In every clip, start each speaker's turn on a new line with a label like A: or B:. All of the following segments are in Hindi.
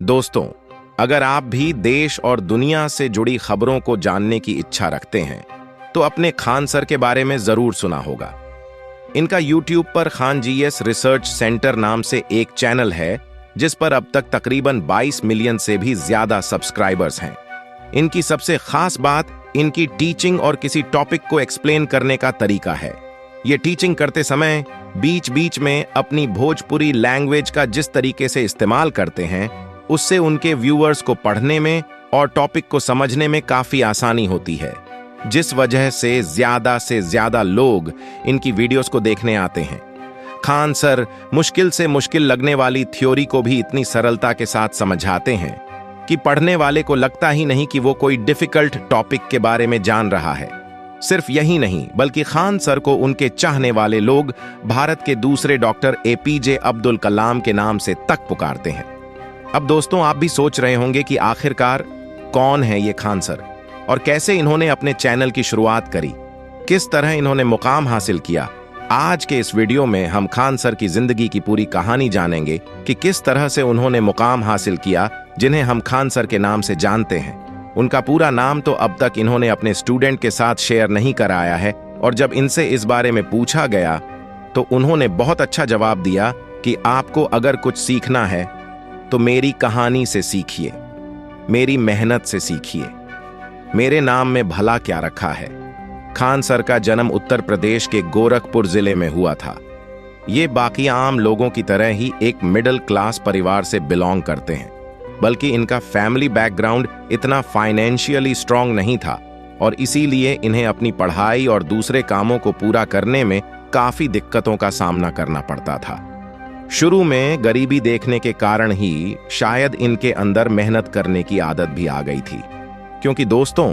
A: दोस्तों, अगर आप भी देश और दुनिया से जुड़ी खबरों को जानने की इच्छा रखते हैं तो अपने खान सर के बारे में जरूर सुना होगा। इनका YouTube पर खान जीएस रिसर्च सेंटर नाम से एक चैनल है जिस पर अब तक तकरीबन 22 मिलियन से भी ज्यादा सब्सक्राइबर्स हैं। इनकी सबसे खास बात इनकी टीचिंग और किसी टॉपिक को एक्सप्लेन करने का तरीका है। ये टीचिंग करते समय बीच बीच में अपनी भोजपुरी लैंग्वेज का जिस तरीके से इस्तेमाल करते हैं उससे उनके व्यूअर्स को पढ़ने में और टॉपिक को समझने में काफी आसानी होती है, जिस वजह से ज्यादा लोग इनकी वीडियोस को देखने आते हैं। खान सर मुश्किल से मुश्किल लगने वाली थ्योरी को भी इतनी सरलता के साथ समझाते हैं कि पढ़ने वाले को लगता ही नहीं कि वो कोई डिफिकल्ट टॉपिक के बारे में जान रहा है। सिर्फ यही नहीं बल्कि खान सर को उनके चाहने वाले लोग भारत के दूसरे डॉक्टर एपीजे अब्दुल कलाम के नाम से तक पुकारते हैं। अब दोस्तों, आप भी सोच रहे होंगे कि आखिरकार कौन है ये खान सर और कैसे इन्होंने अपने चैनल की शुरुआत करी, किस तरह इन्होंने मुकाम हासिल किया। आज के इस वीडियो में हम खान सर की जिंदगी की पूरी कहानी जानेंगे कि किस तरह से उन्होंने मुकाम हासिल किया जिन्हें हम खान सर के नाम से जानते हैं। उनका पूरा नाम तो अब तक इन्होंने अपने स्टूडेंट के साथ शेयर नहीं कराया है और जब इनसे इस बारे में पूछा गया तो उन्होंने बहुत अच्छा जवाब दिया कि आपको अगर कुछ सीखना है तो मेरी कहानी से सीखिए, मेरी मेहनत से सीखिए, मेरे नाम में भला क्या रखा है। खान सर का जन्म उत्तर प्रदेश के गोरखपुर जिले में हुआ था। ये बाकी आम लोगों की तरह ही एक मिडिल क्लास परिवार से बिलोंग करते हैं, बल्कि इनका फैमिली बैकग्राउंड इतना फाइनेंशियली स्ट्रांग नहीं था और इसीलिए इन्हें अपनी पढ़ाई और दूसरे कामों को पूरा करने में काफी दिक्कतों का सामना करना पड़ता था। शुरू में गरीबी देखने के कारण ही शायद इनके अंदर मेहनत करने की आदत भी आ गई थी, क्योंकि दोस्तों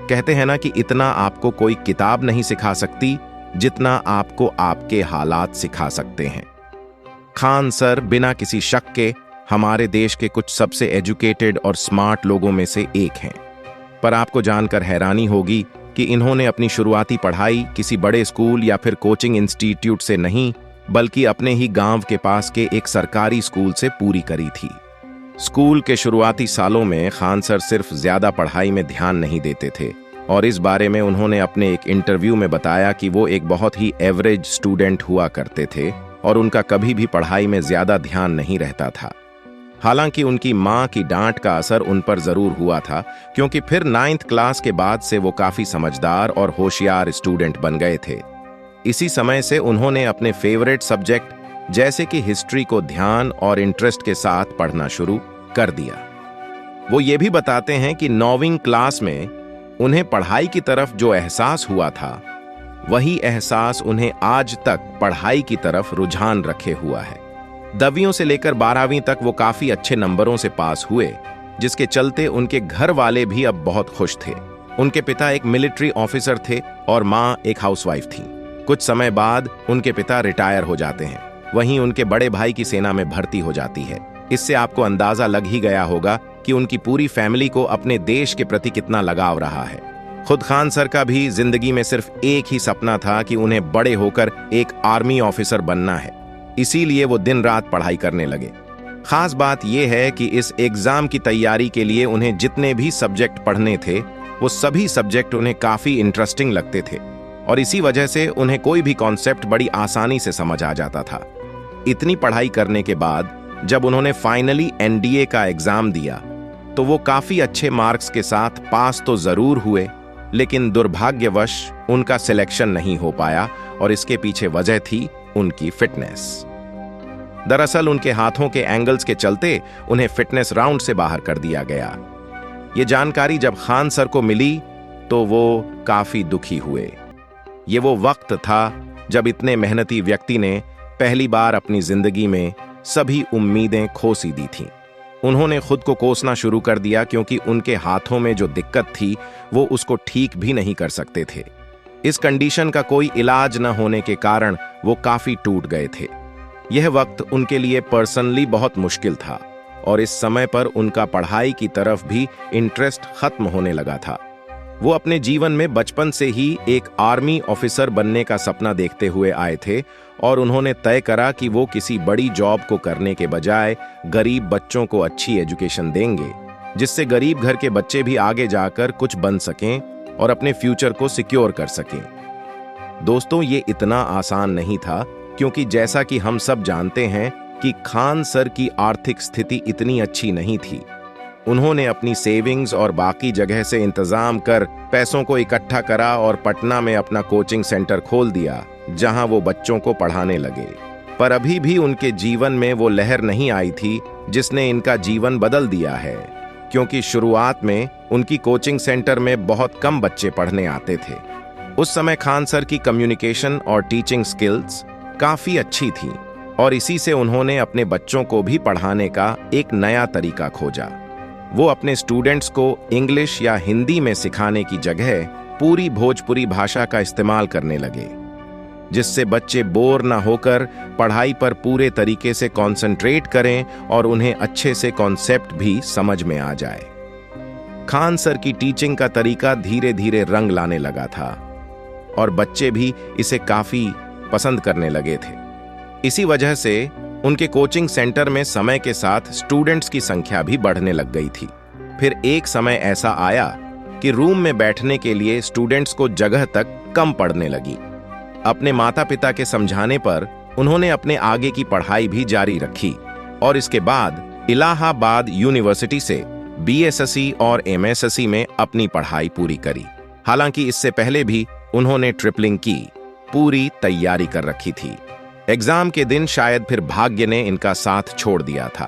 A: कहते हैं ना कि इतना आपको कोई किताब नहीं सिखा सकती जितना आपको आपके हालात सिखा सकते हैं। खान सर बिना किसी शक के हमारे देश के कुछ सबसे एजुकेटेड और स्मार्ट लोगों में से एक हैं, पर आपको जानकर हैरानी होगी कि इन्होंने अपनी शुरुआती पढ़ाई किसी बड़े स्कूल या फिर कोचिंग इंस्टीट्यूट से नहीं बल्कि अपने ही गांव के पास के एक सरकारी स्कूल से पूरी करी थी। स्कूल के शुरुआती सालों में खान सर सिर्फ ज्यादा पढ़ाई में ध्यान नहीं देते थे और इस बारे में उन्होंने अपने एक इंटरव्यू में बताया कि वो एक बहुत ही एवरेज स्टूडेंट हुआ करते थे और उनका कभी भी पढ़ाई में ज्यादा ध्यान नहीं रहता था। हालांकि उनकी मां की डांट का असर उन पर जरूर हुआ था, क्योंकि फिर 9th क्लास के बाद से वो काफी समझदार और होशियार स्टूडेंट बन गए थे। इसी समय से उन्होंने अपने फेवरेट सब्जेक्ट जैसे कि हिस्ट्री को ध्यान और इंटरेस्ट के साथ पढ़ना शुरू कर दिया। वो ये भी बताते हैं कि 9वीं क्लास में उन्हें पढ़ाई की तरफ जो एहसास हुआ था वही एहसास उन्हें आज तक पढ़ाई की तरफ रुझान रखे हुआ है। 10वीं से लेकर 12वीं तक वो काफी अच्छे नंबरों से पास हुए, जिसके चलते उनके घर वाले भी अब बहुत खुश थे। उनके पिता एक मिलिट्री ऑफिसर थे और मां एक हाउसवाइफ थी। कुछ समय बाद उनके पिता रिटायर हो जाते हैं, वहीं उनके बड़े भाई की सेना में भर्ती हो जाती है। इससे आपको अंदाजा लग ही गया होगा कि उनकी पूरी फैमिली को अपने देश के प्रति कितना लगाव रहा है। खुद खान सर का भी जिंदगी में सिर्फ एक ही सपना था कि उन्हें बड़े होकर एक आर्मी ऑफिसर बनना है, इसीलिए वो दिन रात पढ़ाई करने लगे। खास बात यह है कि इस एग्जाम की तैयारी के लिए उन्हें जितने भी सब्जेक्ट पढ़ने थे वो सभी सब्जेक्ट उन्हें काफी इंटरेस्टिंग लगते थे और इसी वजह से उन्हें कोई भी कॉन्सेप्ट बड़ी आसानी से समझ आ जाता था। इतनी पढ़ाई करने के बाद जब उन्होंने फाइनली एनडीए का एग्जाम दिया तो वो काफी अच्छे मार्क्स के साथ पास तो जरूर हुए, लेकिन दुर्भाग्यवश उनका सिलेक्शन नहीं हो पाया और इसके पीछे वजह थी उनकी फिटनेस। दरअसल उनके हाथों के एंगल्स के चलते उन्हें फिटनेस राउंड से बाहर कर दिया गया। ये जानकारी जब खान सर को मिली तो वो काफी दुखी हुए। ये वो वक्त था जब इतने मेहनती व्यक्ति ने पहली बार अपनी जिंदगी में सभी उम्मीदें खो सी दी थीं। उन्होंने खुद को कोसना शुरू कर दिया, क्योंकि उनके हाथों में जो दिक्कत थी वो उसको ठीक भी नहीं कर सकते थे। इस कंडीशन का कोई इलाज न होने के कारण वो काफी टूट गए थे। यह वक्त उनके लिए पर्सनली बहुत मुश्किल था और इस समय पर उनका पढ़ाई की तरफ भी इंटरेस्ट खत्म होने लगा था। वो अपने जीवन में बचपन से ही एक आर्मी ऑफिसर बनने का सपना देखते हुए आए थे और उन्होंने तय करा कि वो किसी बड़ी जॉब को करने के बजाय गरीब बच्चों को अच्छी एजुकेशन देंगे, जिससे गरीब घर के बच्चे भी आगे जाकर कुछ बन सकें और अपने फ्यूचर को सिक्योर कर सकें। दोस्तों, ये इतना आसान नहीं था, क्योंकि जैसा कि हम सब जानते हैं कि खान सर की आर्थिक स्थिति इतनी अच्छी नहीं थी। उन्होंने अपनी सेविंग्स और बाकी जगह से इंतजाम कर पैसों को इकट्ठा करा और पटना में अपना कोचिंग सेंटर खोल दिया, जहां वो बच्चों को पढ़ाने लगे। पर अभी भी उनके जीवन में वो लहर नहीं आई थी जिसने इनका जीवन बदल दिया है, क्योंकि शुरुआत में उनकी कोचिंग सेंटर में बहुत कम बच्चे पढ़ने आते थे। उस समय खान सर की कम्युनिकेशन और टीचिंग स्किल्स काफी अच्छी थी और इसी से उन्होंने अपने बच्चों को भी पढ़ाने का एक नया तरीका खोजा। वो अपने स्टूडेंट्स को इंग्लिश या हिंदी में सिखाने की जगह पूरी भोजपुरी भाषा का इस्तेमाल करने लगे, जिससे बच्चे बोर ना होकर पढ़ाई पर पूरे तरीके से कंसंट्रेट करें और उन्हें अच्छे से कॉन्सेप्ट भी समझ में आ जाए। खान सर की टीचिंग का तरीका धीरे धीरे रंग लाने लगा था और बच्चे भी इसे काफी पसंद करने लगे थे। इसी वजह से उनके कोचिंग सेंटर में समय के साथ स्टूडेंट्स की संख्या भी बढ़ने लग गई थी। फिर एक समय ऐसा आया कि रूम में बैठने के लिए स्टूडेंट्स को जगह तक कम पड़ने लगी। अपने माता पिता के समझाने पर उन्होंने अपने आगे की पढ़ाई भी जारी रखी और इसके बाद इलाहाबाद यूनिवर्सिटी से बीएसएससी और एमएसएससी में अपनी पढ़ाई पूरी करी। हालांकि इससे पहले भी उन्होंने ट्रिपलिंग की पूरी तैयारी कर रखी थी। एग्जाम के दिन शायद फिर भाग्य ने इनका साथ छोड़ दिया था,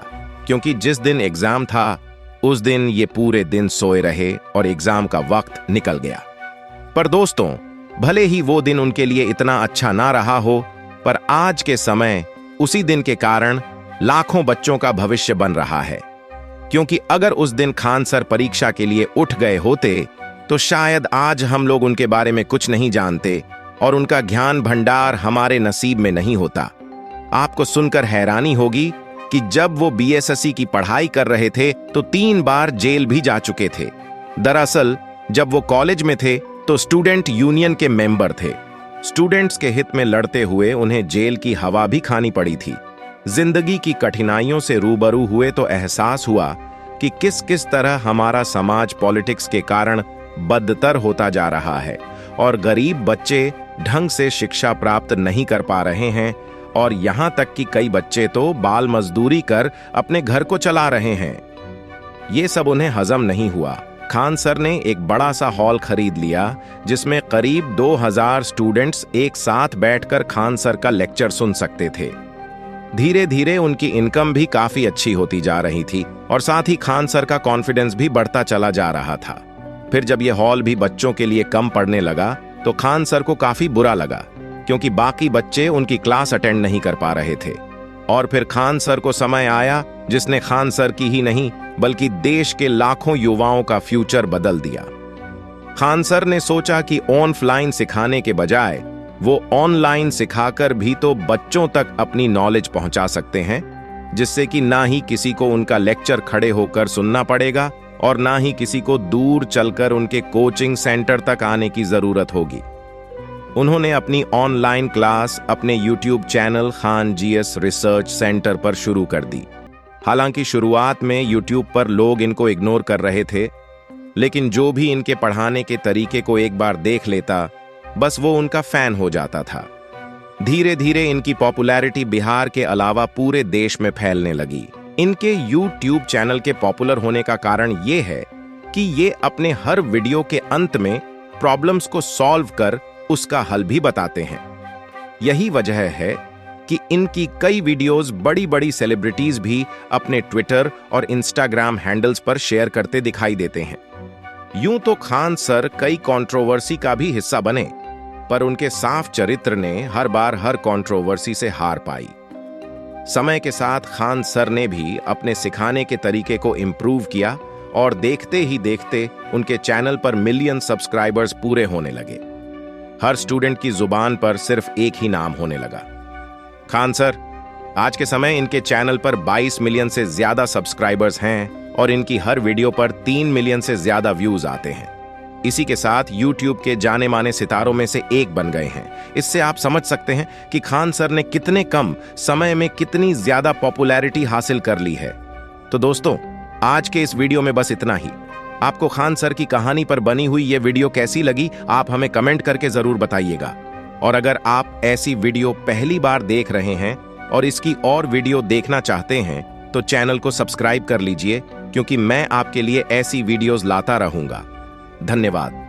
A: क्योंकि जिस दिन एग्जाम था उस दिन ये पूरे दिन सोए रहे और एग्जाम का वक्त निकल गया। पर दोस्तों, भले ही वो दिन उनके लिए इतना अच्छा ना रहा हो, पर आज के समय उसी दिन के कारण लाखों बच्चों का भविष्य बन रहा है। क्योंकि अगर उस दिन खान सर परीक्षा के लिए उठ गए होते तो शायद आज हम लोग उनके बारे में कुछ नहीं जानते और उनका ज्ञान भंडार हमारे नसीब में नहीं होता। आपको सुनकर हैरानी होगी कि जब वो बीएसएससी की पढ़ाई कर रहे थे तो 3 बार जेल भी जा चुके थे। दरअसल जब वो कॉलेज में थे तो स्टूडेंट यूनियन के मेंबर थे। स्टूडेंट्स के हित में लड़ते हुए उन्हें जेल की हवा भी खानी पड़ी थी। जिंदगी की कठिनाइयों से रूबरू हुए तो एहसास हुआ कि किस किस तरह हमारा समाज पॉलिटिक्स के कारण बदतर होता जा रहा है और गरीब बच्चे ढंग से शिक्षा प्राप्त नहीं कर पा रहे हैं और यहाँ तक कि कई बच्चे तो बाल मजदूरी कर अपने घर को चला रहे हैं। ये सब उन्हें हजम नहीं हुआ। खान सर ने एक बड़ा सा हॉल खरीद लिया जिसमें करीब 2000 स्टूडेंट्स एक साथ बैठकर खान सर का लेक्चर सुन सकते थे। धीरे धीरे उनकी इनकम भी काफी अच्छी होती जा रही थी और साथ ही खान सर का कॉन्फिडेंस भी बढ़ता चला जा रहा था। फिर जब यह हॉल भी बच्चों के लिए कम पड़ने लगा तो खान सर को काफी बुरा लगा, क्योंकि बाकी बच्चे उनकी क्लास अटेंड नहीं कर पा रहे थे। और फिर खान सर को समय आया जिसने खान सर की ही नहीं बल्कि देश के लाखों युवाओं का फ्यूचर बदल दिया। खान सर ने सोचा कि ऑनलाइन सिखाने के बजाय वो ऑनलाइन सिखाकर भी तो बच्चों तक अपनी नॉलेज पहुंचा सकते हैं, जिससे कि ना ही किसी को उनका लेक्चर खड़े होकर सुनना पड़ेगा और ना ही किसी को दूर चलकर उनके कोचिंग सेंटर तक आने की जरूरत होगी। उन्होंने अपनी ऑनलाइन क्लास अपने YouTube channel Khan GS research centre पर शुरू कर दी। हालांकि शुरुआत में यूट्यूब पर लोग इनको इग्नोर कर रहे थे, लेकिन जो भी इनके पढ़ाने के तरीके को एक बार देख लेता, बस वो उनका फैन हो जाता था। धीरे धीरे इनकी पॉपुलैरिटी बिहार के अलावा पूरे देश में फैलने लगी। इनके YouTube चैनल के पॉपुलर होने का कारण ये है कि ये अपने हर वीडियो के अंत में प्रॉब्लम्स को सॉल्व कर उसका हल भी बताते हैं। यही वजह है कि इनकी कई वीडियोस बड़ी बड़ी सेलिब्रिटीज भी अपने ट्विटर और इंस्टाग्राम हैंडल्स पर शेयर करते दिखाई देते हैं। यूं तो खान सर कई कंट्रोवर्सी का भी हिस्सा बने, पर उनके साफ चरित्र ने हर बार हर कंट्रोवर्सी से हार पाई। समय के साथ खान सर ने भी अपने सिखाने के तरीके को इम्प्रूव किया और देखते ही देखते उनके चैनल पर मिलियन सब्सक्राइबर्स पूरे होने लगे। हर स्टूडेंट की जुबान पर सिर्फ एक ही नाम होने लगा, खान सर। आज के समय इनके चैनल पर 22 मिलियन से ज्यादा सब्सक्राइबर्स हैं और इनकी हर वीडियो पर 3 मिलियन से ज्यादा व्यूज आते हैं। इसी के साथ YouTube के जाने माने सितारों में से एक बन गए हैं। इससे आप समझ सकते हैं कि खान सर ने कितने कम समय में कितनी ज्यादा पॉपुलैरिटी हासिल कर ली है। तो दोस्तों, आज के इस वीडियो में बस इतना ही। आपको खान सर की कहानी पर बनी हुई ये वीडियो कैसी लगी, आप हमें कमेंट करके जरूर बताइएगा। और अगर आप ऐसी वीडियो पहली बार देख रहे हैं और इसकी और वीडियो देखना चाहते हैं तो चैनल को सब्सक्राइब कर लीजिए, क्योंकि मैं आपके लिए ऐसी वीडियोस लाता रहूंगा। धन्यवाद।